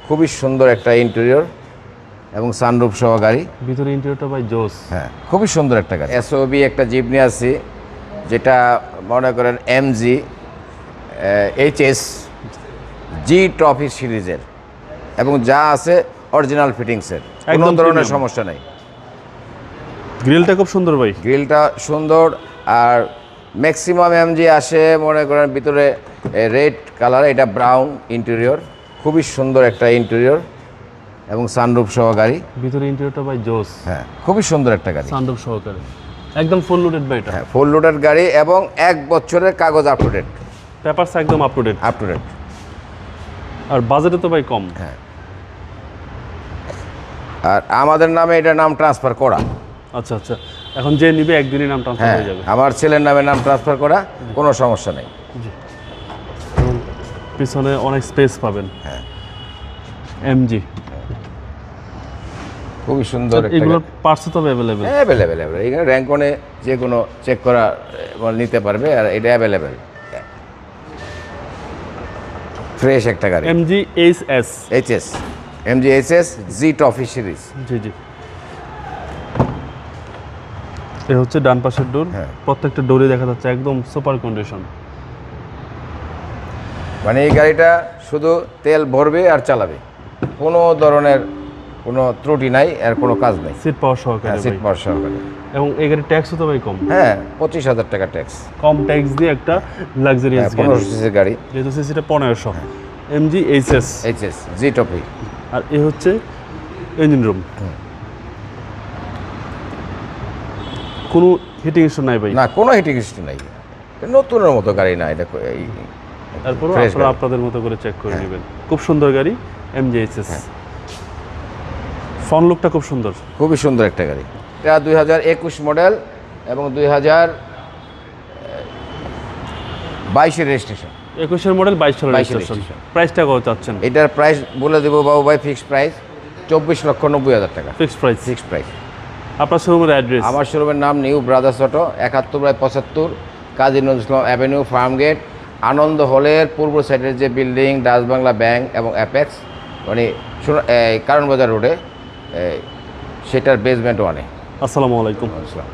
খুবই সুন্দর একটা ইন্টেরিয়র এবং সানরুফ সহ গাড়ি। ভিতরে ইন্টেরিয়রটা ভাই জোস। হ্যাঁ, খুবই সুন্দর একটা গাড়ি। এসওবি একটা জিপ নিয়ে আসছি, যেটা মনে করেন এমজি এইচএস জি ট্রফি সিরিজের, এবং যা আছে অরিজিনাল ফিটিংসের, কোনো একদম ধরনের premium। সমস্যা নেই। গ্রিলটা খুব সুন্দর ভাই। গ্রিলটা সুন্দর, আর ম্যাক্সিমাম এমজি আসে মনে করেন ভিতরে রেড কালার, এটা ব্রাউন ইন্টেরিয়র, খুবই সুন্দর একটা ইন্টেরিয়র এবং সানরুফ সহ গাড়ি। ভিতরে ইন্টেরিয়রটা ভাই জোস। হ্যাঁ, খুবই সুন্দর একটা গাড়ি। সানরুফ সহকারে একদম ফুল লোডেড ভাই এটা। হ্যাঁ, ফুল লোডেড গাড়ি এবং 1 বছরের কাগজ আপ টু ডেট। পেপারস একদম up to date. Up to date. আর বাজেটে তো ভাই কম। হ্যাঁ, আর আমাদের নামে এটা নাম ট্রান্সফার করা। আচ্ছা আচ্ছা, এখন যে নিবে একদিনই নাম ট্রান্সফার হ্যাঁ, হয়ে যাবে। আমার ছেলের নামে নাম ট্রান্সফার করা, কোনো সমস্যা নেই। জি। এবং পিছনে অনেক স্পেস পাবেন। হ্যাঁ, এমজি খুবই সুন্দর একটা এগুলোর পার্টস তো অ্যাভেলেবেল। অ্যাভেলেবেল। এখানে র্যাঙ্কনে যে কোনো চেক করা নিতে পারবে, আর এটা অ্যাভেলেবেল। ফ্রেশ একটা গাড়ি। MG HS. HS MG HS G Trophy series. G G. এ হচ্ছে ডান পাশের ডোর। হ্যাঁ। প্রত্যেকটা ডোরে দেখা যাচ্ছে একদম সুপার কন্ডিশন। মানে এই গাড়িটা শুধু তেল ভরবে আর চালাবে, কোনো ধরনের কোনো ত্রুটি নাই, আর কোনো কাজ নাই। সিট পাওয়ার সহকারে সিট ভাই। পাওয়ার সহকারে। এবং এই গাড়ির ট্যাক্সও তো ভাই কম। হ্যাঁ, 25,000 টাকা ট্যাক্স। কম ট্যাক্স দিয়ে একটা লাক্সারিয়াস গাড়ি। 1500 সিসির গাড়ি। যেহেতু সিসিটা 1500। MG HS. HS G trophy. আর এ হচ্ছে ইঞ্জিন রুম। কোনো হিটিং ইস্যু নাই ভাই। না, কোনো হিটিং সিস্টেম নাই, নতুনের মতো গাড়ি না এটা। তারপরে fresh আপনারা গাড়ি। আপনাদের মতো করে চেক করে নেবেন। খুব সুন্দর গাড়ি এমজি এইচএস। ফ্রন্ট লুকটা খুব সুন্দর। খুবই সুন্দর একটা গাড়ি। এটা 2021 মডেল এবং 2022-এর রেজিস্ট্রেশন। 21-এর মডেল 22 সালের 22 রেজিস্ট্রেশন। registration। প্রাইসটা কত চাচ্ছেন? এটার প্রাইস বলে দেবো বাবু ভাই, ফিক্সড প্রাইস 24,90,000 টাকা। Fixed price. Fixed price. আপনার শোরুমের অ্যাড্রেস? আমার শোরুমের নাম new brothers auto, 71/75 Kazi Nazrul Islam avenue, farm gate, আনন্দ হলের পূর্ব সাইডের যে বিল্ডিং, ডাচ বাংলা ব্যাংক এবং অ্যাপেক্স, মানে কারণ বাজার রোডে, সেটার বেসমেন্ট 1-এ। আসসালামু আলাইকুম। আসসালাম।